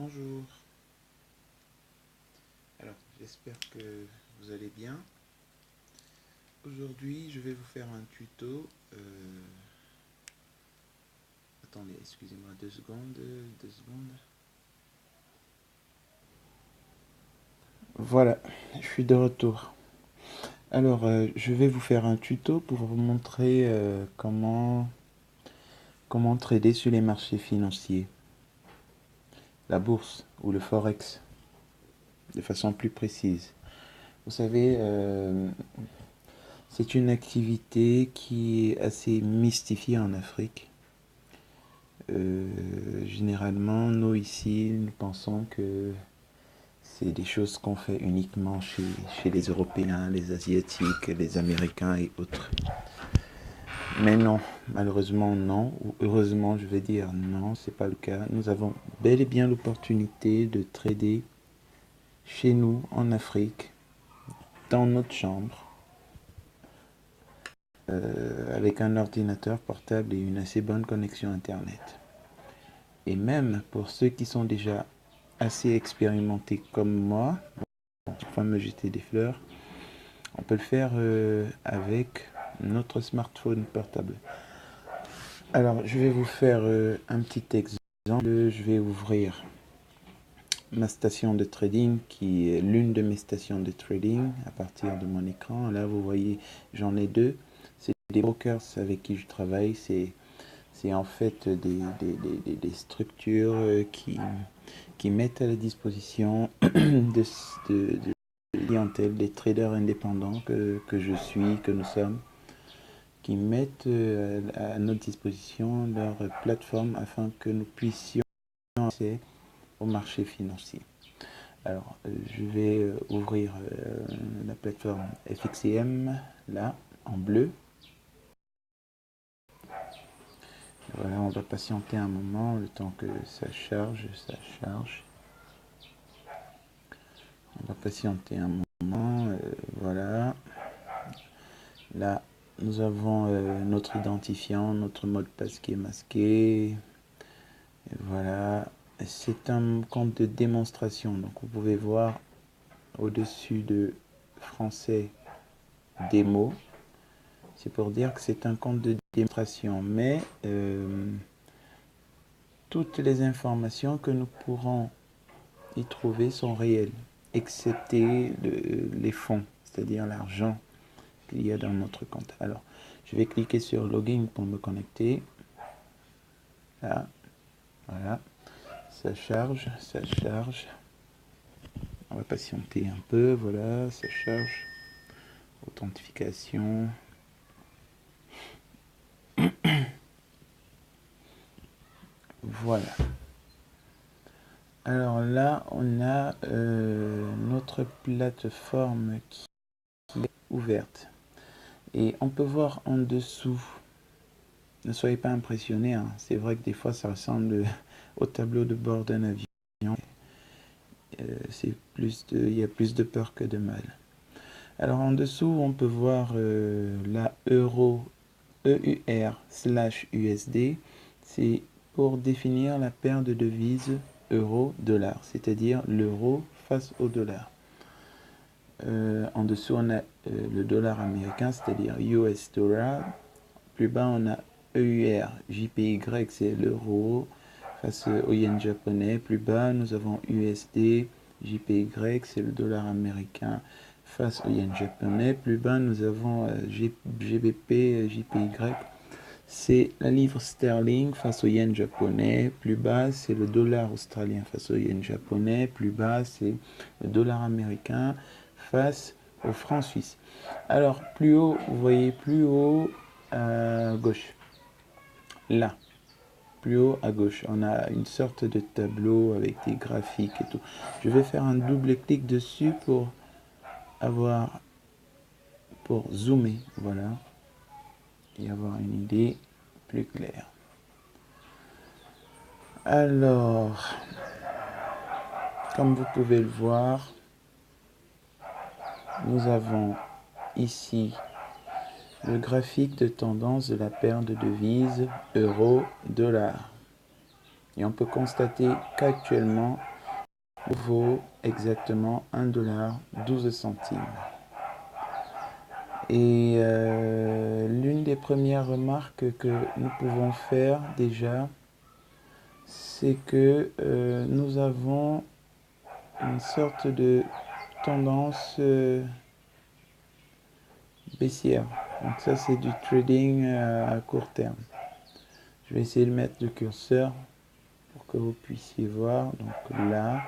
Bonjour, alors j'espère que vous allez bien. Aujourd'hui je vais vous faire un tuto. Attendez, excusez-moi 2 secondes, 2 secondes. Voilà, je suis de retour. Alors je vais vous faire un tuto pour vous montrer comment trader sur les marchés financiers, la bourse ou le forex, de façon plus précise. Vous savez, c'est une activité qui est assez mystifiée en Afrique. Généralement, nous ici, nous pensons que c'est des choses qu'on fait uniquement chez les Européens, les Asiatiques, les Américains et autres. Mais non, malheureusement non, ou heureusement je vais dire non, c'est pas le cas. Nous avons bel et bien l'opportunité de trader chez nous, en Afrique, dans notre chambre, avec un ordinateur portable et une assez bonne connexion Internet. Et même pour ceux qui sont déjà assez expérimentés comme moi, enfin me jeter des fleurs, on peut le faire avec notre smartphone portable. Alors je vais vous faire un petit exemple. Je vais ouvrir ma station de trading qui est l'une de mes stations de trading à partir de mon écran. Là vous voyez, j'en ai deux. C'est des brokers avec qui je travaille. C'est en fait des structures qui mettent à la disposition de clientèle, des traders indépendants que je suis, que nous sommes, qui mettent à notre disposition leur plateforme afin que nous puissions accéder au marché financier. Alors, je vais ouvrir la plateforme FXCM, là, en bleu. Voilà, on va patienter un moment, le temps que ça charge, On va patienter un moment, voilà. Là, nous avons notre identifiant, notre mot de passe qui est masqué. Et voilà, c'est un compte de démonstration. Donc vous pouvez voir au-dessus de français démo. C'est pour dire que c'est un compte de démonstration. Mais toutes les informations que nous pourrons y trouver sont réelles, excepté les fonds, c'est-à-dire l'argent qu'il y a dans notre compte. Alors, je vais cliquer sur Login pour me connecter. Là, voilà. Ça charge. On va patienter un peu. Voilà, ça charge. Authentification. Voilà. Alors là, on a notre plateforme qui est ouverte. Et on peut voir en dessous. Ne soyez pas impressionnés, hein. C'est vrai que des fois ça ressemble au tableau de bord d'un avion. Il y a plus de peur que de mal. Alors en dessous, on peut voir la euro EUR/USD. C'est pour définir la paire de devises euro-dollar, c'est-à-dire l'euro face au dollar. En dessous, on a le dollar américain, c'est-à-dire US dollar. Plus bas, on a EUR, JPY, c'est l'euro face au yen japonais. Plus bas, nous avons USD, JPY, c'est le dollar américain face au yen japonais. Plus bas, nous avons GBP, JPY, c'est la livre sterling face au yen japonais. Plus bas, c'est le dollar australien face au yen japonais. Plus bas, c'est le dollar américain face au franc suisse. Alors, plus haut, vous voyez plus haut à gauche. Là, plus haut à gauche, on a une sorte de tableau avec des graphiques et tout. Je vais faire un double clic dessus pour zoomer, voilà, et avoir une idée plus claire. Alors, comme vous pouvez le voir, nous avons ici le graphique de tendance de la paire de devises euro-dollar. Et on peut constater qu'actuellement, vaut exactement 1,12 $. Et l'une des premières remarques que nous pouvons faire déjà, c'est que nous avons une sorte de tendance baissière. Donc ça, c'est du trading à court terme. Je vais essayer de mettre le curseur pour que vous puissiez voir. Donc là,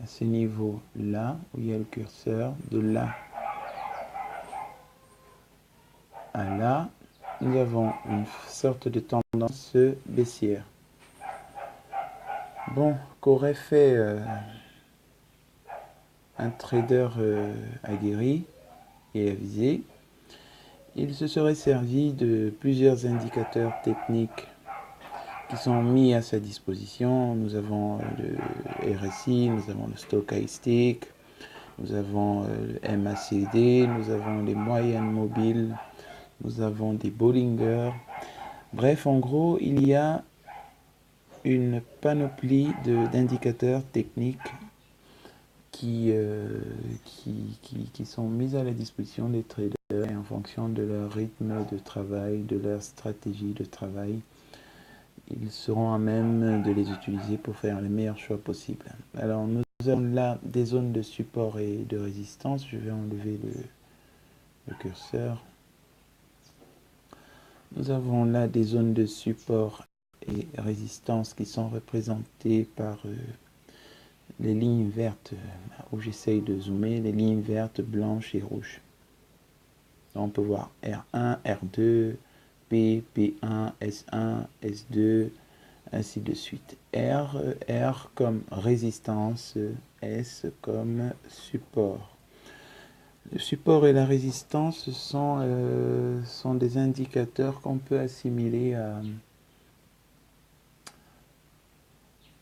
à ce niveau-là, où il y a le curseur, de là à là, nous avons une sorte de tendance baissière. Bon, qu'aurait fait un trader aguerri et avisé? Il se serait servi de plusieurs indicateurs techniques qui sont mis à sa disposition. Nous avons le RSI, nous avons le stochastique, nous avons le MACD, nous avons les moyennes mobiles, nous avons des Bollinger. Bref, en gros, il y a une panoplie d'indicateurs techniques qui sont mis à la disposition des traders et en fonction de leur rythme de travail, de leur stratégie de travail, ils seront à même de les utiliser pour faire les meilleurs choix possibles. Alors nous avons là des zones de support et de résistance. Je vais enlever le curseur. Nous avons là des zones de support et résistance qui sont représentées par les lignes vertes, où j'essaye de zoomer, les lignes vertes, blanches et rouges. Donc on peut voir R1, R2, P, P1, S1, S2, ainsi de suite. R comme résistance, S comme support. Le support et la résistance sont des indicateurs qu'on peut assimiler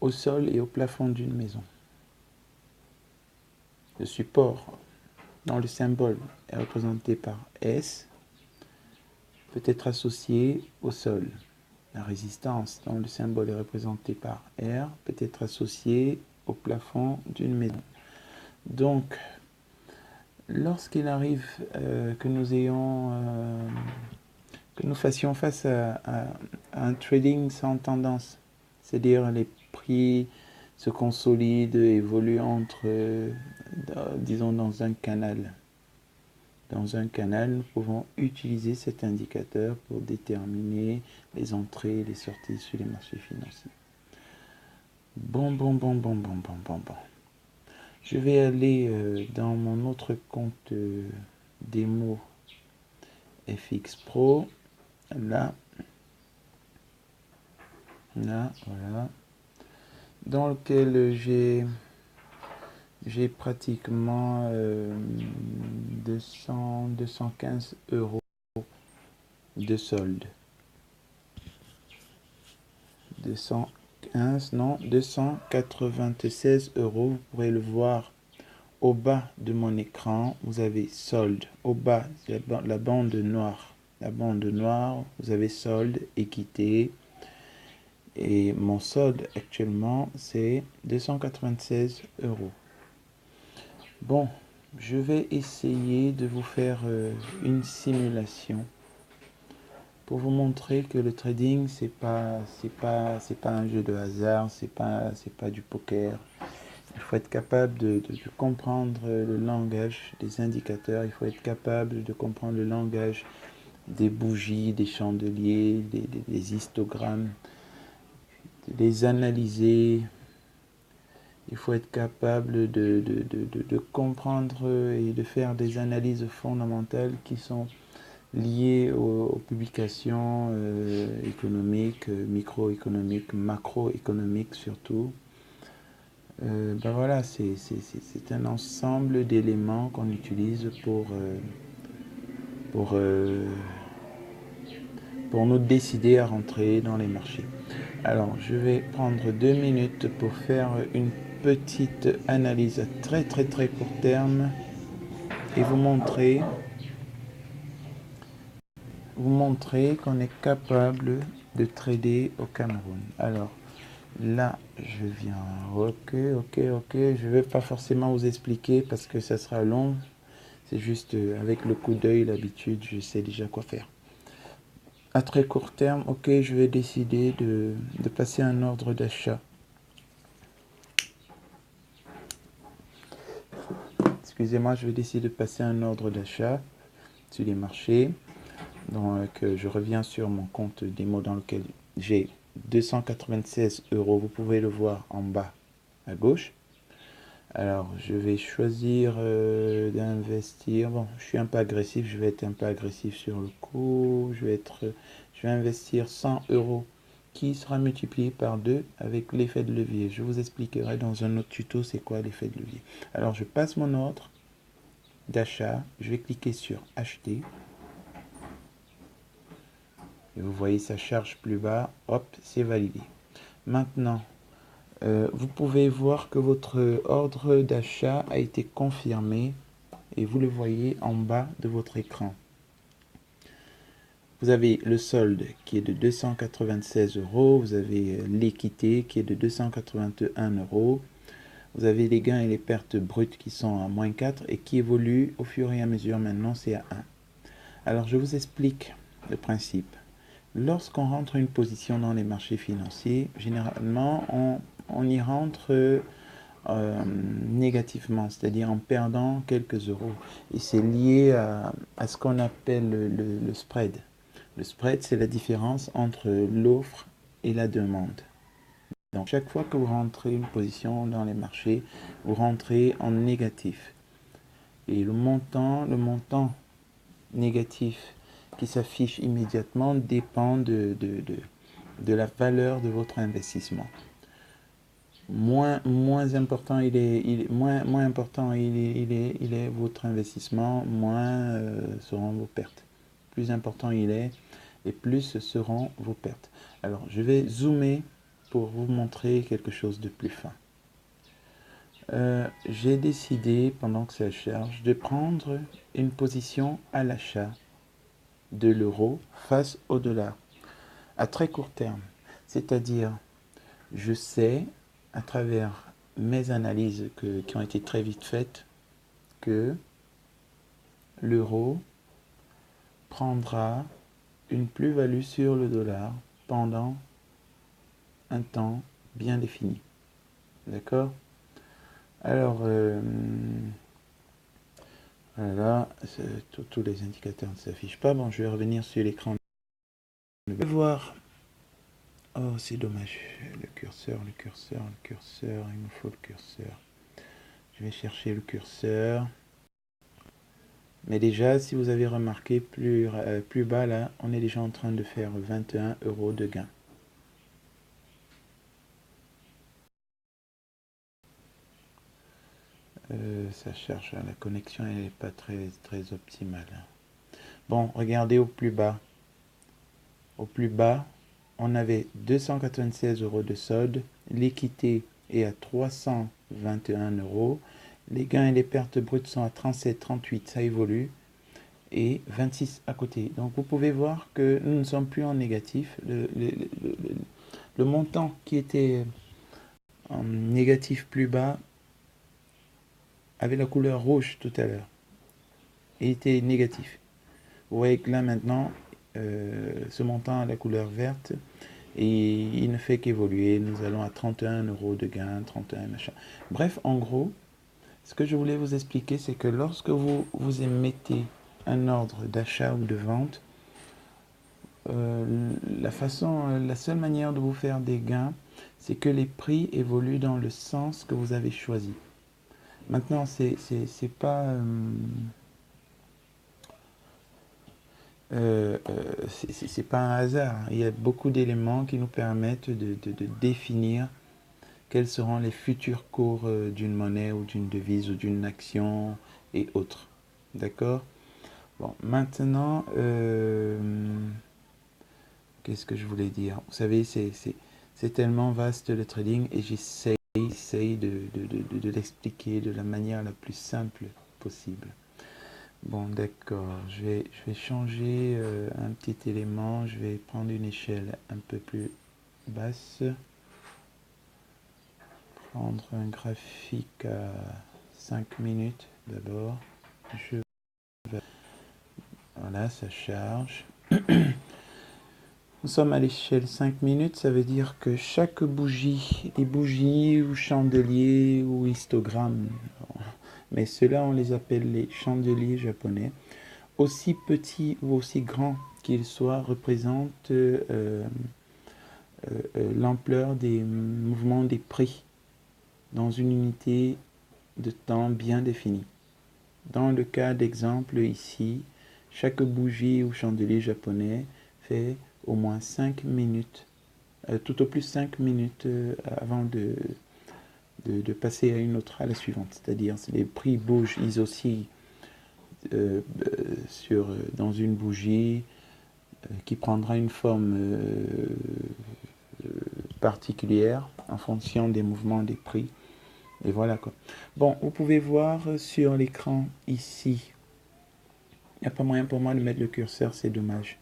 au sol et au plafond d'une maison. Le support dans le symbole est représenté par S, peut être associé au sol. La résistance dans le symbole est représentée par R, peut être associée au plafond d'une maison. Donc, lorsqu'il arrive que nous fassions face à un trading sans tendance, c'est-à-dire les prix se consolident, évoluent disons, dans un canal. Dans un canal, nous pouvons utiliser cet indicateur pour déterminer les entrées et les sorties sur les marchés financiers. Bon. Je vais aller dans mon autre compte démo FX Pro. Là, voilà. Dans lequel j'ai pratiquement 215 € de solde. 296 €. Vous pourrez le voir au bas de mon écran. Vous avez solde. Au bas, la bande noire. La bande noire, vous avez solde, équité. Et mon solde actuellement, c'est 296 €. Bon, je vais essayer de vous faire une simulation pour vous montrer que le trading, c'est pas un jeu de hasard, c'est pas du poker. Il faut être capable de comprendre le langage des indicateurs, il faut être capable de comprendre le langage des bougies, des chandeliers, des histogrammes, de les analyser. Il faut être capable de comprendre et de faire des analyses fondamentales qui sont liées aux publications économiques, microéconomiques, macroéconomiques surtout. Voilà, c'est un ensemble d'éléments qu'on utilise pour nous décider à rentrer dans les marchés. Alors, je vais prendre 2 minutes pour faire une petite analyse à très court terme et vous montrer qu'on est capable de trader au Cameroun. Alors, Là, je viens. Ok, ok, ok. Je vais pas forcément vous expliquer parce que ça sera long. C'est juste avec le coup d'œil, l'habitude, je sais déjà quoi faire. À très court terme, ok, je vais décider de passer un ordre d'achat. Excusez-moi, je vais décider de passer un ordre d'achat sur les marchés. Donc, je reviens sur mon compte démo dans lequel j'ai 296 euros. Vous pouvez le voir en bas à gauche. Alors, je vais choisir d'investir. Bon, je suis un peu agressif. Je vais être un peu agressif sur le coup. Je vais investir 100 euros qui sera multiplié par 2 avec l'effet de levier. Je vous expliquerai dans un autre tuto c'est quoi l'effet de levier. Alors, je passe mon ordre d'achat. Je vais cliquer sur acheter. Et vous voyez, ça charge plus bas. Hop, c'est validé. Maintenant, vous pouvez voir que votre ordre d'achat a été confirmé et vous le voyez en bas de votre écran. Vous avez le solde qui est de 296 euros, vous avez l'équité qui est de 281 euros, vous avez les gains et les pertes brutes qui sont à moins 4 et qui évoluent au fur et à mesure. Maintenant, c'est à 1. Alors, je vous explique le principe. Lorsqu'on rentre une position dans les marchés financiers, généralement, on y rentre négativement, c'est-à-dire en perdant quelques euros. Et c'est lié à ce qu'on appelle le spread. Le spread, c'est la différence entre l'offre et la demande. Donc, chaque fois que vous rentrez une position dans les marchés, vous rentrez en négatif. Et le montant négatif qui s'affiche immédiatement dépend de la valeur de votre investissement. Moins important moins important il est votre investissement, moins seront vos pertes. Plus important il est, et plus seront vos pertes. Alors, je vais zoomer pour vous montrer quelque chose de plus fin. J'ai décidé, pendant que ça charge, de prendre une position à l'achat de l'euro face au dollar à très court terme. C'est-à-dire, je sais, à travers mes analyses qui ont été très vite faites, que l'euro prendra une plus-value sur le dollar pendant un temps bien défini. D'accord? Alors, voilà, tous les indicateurs ne s'affichent pas. Bon, je vais revenir sur l'écran. Je vais voir. Oh, c'est dommage. Le curseur, il me faut le curseur. Je vais chercher le curseur. Mais déjà, si vous avez remarqué, plus bas là, on est déjà en train de faire 21 euros de gain. Ça cherche, la connexion elle n'est pas très optimale. Bon, regardez au plus bas. Au plus bas, on avait 296 euros de solde. L'équité est à 321 euros. Les gains et les pertes brutes sont à 37, 38, ça évolue. Et 26 à côté. Donc vous pouvez voir que nous ne sommes plus en négatif. Le montant qui était en négatif plus bas avait la couleur rouge tout à l'heure et était négatif. Vous voyez que là maintenant, ce montant a la couleur verte et il ne fait qu'évoluer. Nous allons à 31 euros de gain, 31 machin. Bref, en gros, ce que je voulais vous expliquer, c'est que lorsque vous émettez un ordre d'achat ou de vente, la seule manière de vous faire des gains, c'est que les prix évoluent dans le sens que vous avez choisi. Maintenant, c'est pas c'est pas un hasard. Il y a beaucoup d'éléments qui nous permettent de définir quels seront les futurs cours d'une monnaie ou d'une devise ou d'une action et autres. D'accord? Bon, maintenant, qu'est-ce que je voulais dire? Vous savez, c'est tellement vaste le trading et j'essaye de l'expliquer de la manière la plus simple possible. Bon, d'accord, je vais changer un petit élément, je vais prendre une échelle un peu plus basse. prendre un graphique à 5 minutes d'abord. Voilà, ça charge. Nous sommes à l'échelle 5 minutes, ça veut dire que chaque bougie, les bougies ou chandeliers ou histogrammes, mais ceux-là on les appelle les chandeliers japonais, aussi petits ou aussi grands qu'ils soient, représentent l'ampleur des mouvements des prix dans une unité de temps bien définie. Dans le cas d'exemple ici, chaque bougie ou chandelier japonais fait au moins 5 minutes, tout au plus 5 minutes avant de passer à la suivante. C'est-à-dire, si les prix bougent, ils oscillent dans une bougie qui prendra une forme particulière en fonction des mouvements des prix. Et voilà quoi. Bon, vous pouvez voir sur l'écran ici. Il n'y a pas moyen pour moi de mettre le curseur, c'est dommage.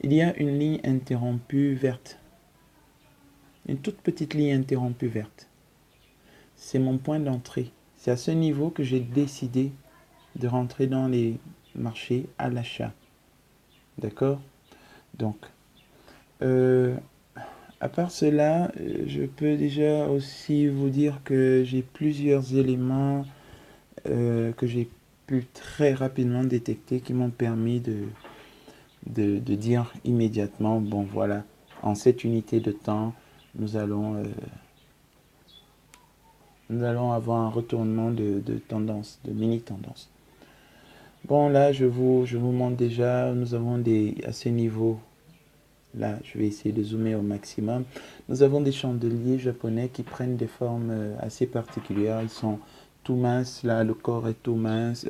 Il y a une ligne interrompue verte. Une toute petite ligne interrompue verte. C'est mon point d'entrée. C'est à ce niveau que j'ai décidé de rentrer dans les marchés à l'achat. D'accord? Donc, à part cela, je peux déjà aussi vous dire que j'ai plusieurs éléments que j'ai pu très rapidement détecter qui m'ont permis de dire immédiatement, bon voilà, en cette unité de temps, nous allons avoir un retournement de tendance, de mini-tendance. Bon là, je vous montre déjà, nous avons à ce niveau, là je vais essayer de zoomer au maximum, nous avons des chandeliers japonais qui prennent des formes assez particulières, ils sont tout minces, là le corps est tout mince,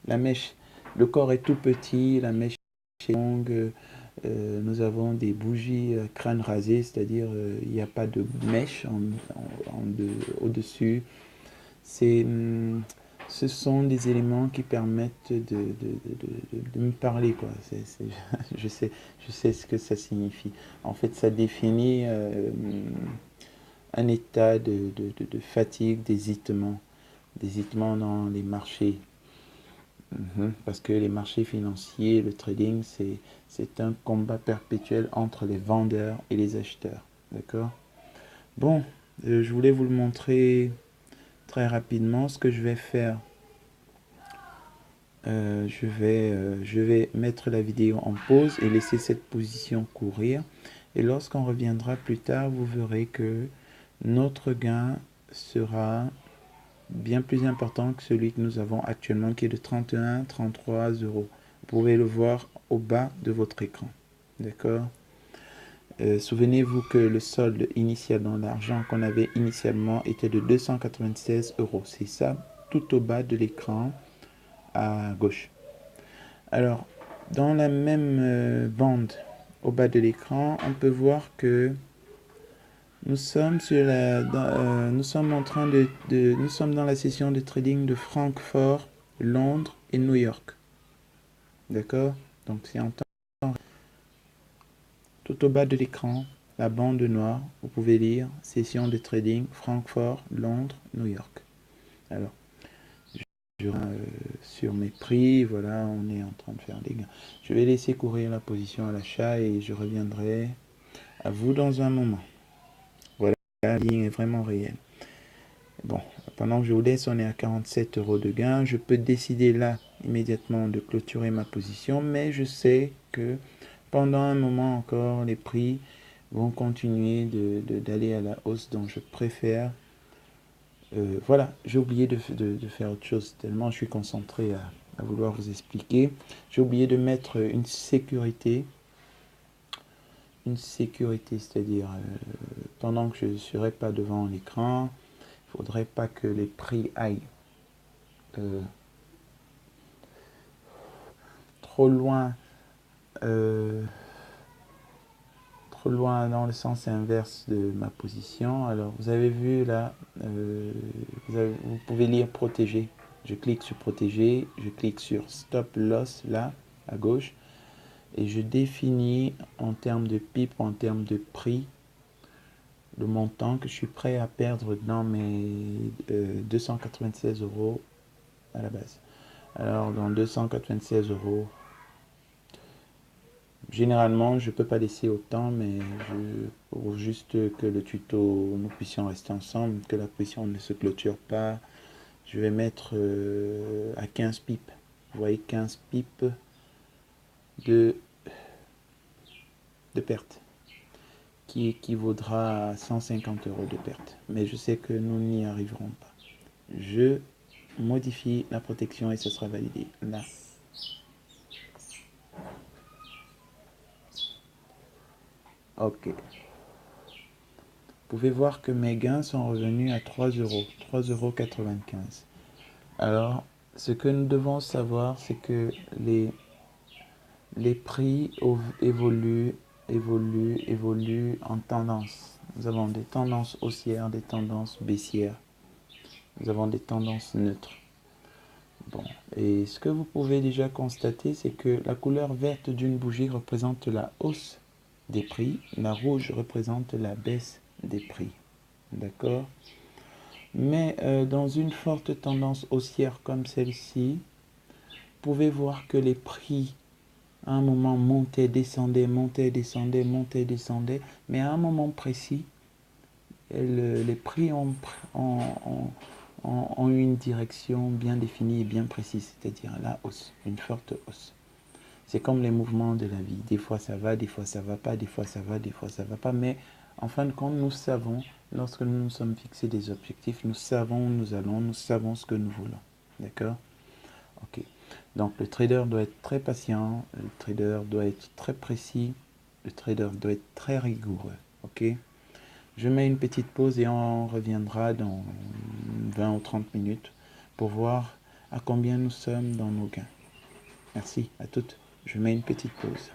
la mèche, le corps est tout petit, la mèche est longue, nous avons des bougies crâne rasé, c'est-à-dire il n'y a pas de mèche au-dessus. Ce sont des éléments qui permettent de me parler, quoi. Je sais ce que ça signifie. En fait, ça définit un état de fatigue, d'hésitement dans les marchés. Parce que les marchés financiers, le trading, c'est un combat perpétuel entre les vendeurs et les acheteurs. D'accord? Bon, je voulais vous le montrer très rapidement. Ce que je vais faire, je vais mettre la vidéo en pause et laisser cette position courir. Et lorsqu'on reviendra plus tard, vous verrez que notre gain sera bien plus important que celui que nous avons actuellement, qui est de 33 euros. Vous pouvez le voir au bas de votre écran. D'accord? Souvenez-vous que le solde initial dans l'argent qu'on avait initialement était de 296 euros. C'est ça, tout au bas de l'écran à gauche. Alors, dans la même bande au bas de l'écran, on peut voir que nous sommes nous sommes dans la session de trading de Francfort, Londres et New York. D'accord? Donc c'est en temps tout au bas de l'écran, la bande noire, vous pouvez lire session de trading Francfort, Londres, New York. Alors, sur mes prix, voilà, on est en train de faire des gains. Je vais laisser courir la position à l'achat et je reviendrai à vous dans un moment. Voilà, la ligne est vraiment réelle. Bon, pendant que je vous laisse, on est à 47 euros de gain. Je peux décider là immédiatement de clôturer ma position, mais je sais que pendant un moment encore, les prix vont continuer d'aller à la hausse, donc je préfère. Voilà, j'ai oublié de faire autre chose, tellement je suis concentré à vouloir vous expliquer. J'ai oublié de mettre une sécurité, c'est-à-dire pendant que je ne serai pas devant l'écran, il ne faudrait pas que les prix aillent trop loin dans le sens inverse de ma position. Alors vous avez vu là, vous pouvez lire protéger. Je clique sur protéger, je clique sur stop loss là à gauche et je définis en termes de pipe, en termes de prix, le montant que je suis prêt à perdre dans mes 296 euros à la base. Alors, dans 296 euros, généralement, je ne peux pas laisser autant, mais pour juste que le tuto, nous puissions rester ensemble, que la pression ne se clôture pas, je vais mettre à 15 pips. Vous voyez, 15 pips de perte, qui équivaudra à 150 euros de perte. Mais je sais que nous n'y arriverons pas. Je modifie la protection et ce sera validé là. Ok. Vous pouvez voir que mes gains sont revenus à 3 euros, 3,95 €. Alors, ce que nous devons savoir, c'est que les prix évoluent en tendance. Nous avons des tendances haussières, des tendances baissières. Nous avons des tendances neutres. Bon, et ce que vous pouvez déjà constater, c'est que la couleur verte d'une bougie représente la hausse des prix, la rouge représente la baisse des prix. D'accord? Mais dans une forte tendance haussière comme celle-ci, vous pouvez voir que les prix à un moment montaient, descendaient, montaient, descendaient, montaient, descendaient, mais à un moment précis, les prix ont eu une direction bien définie et bien précise, c'est-à-dire la hausse, une forte hausse. C'est comme les mouvements de la vie. Des fois ça va, des fois ça va pas, des fois ça va, des fois ça va pas. Mais en fin de compte, nous savons, lorsque nous nous sommes fixés des objectifs, nous savons où nous allons, nous savons ce que nous voulons. D'accord? Ok. Donc le trader doit être très patient, le trader doit être très précis, le trader doit être très rigoureux. Ok? Je mets une petite pause et on reviendra dans 20 ou 30 minutes pour voir à combien nous sommes dans nos gains. Merci à toutes. Je mets une petite pause.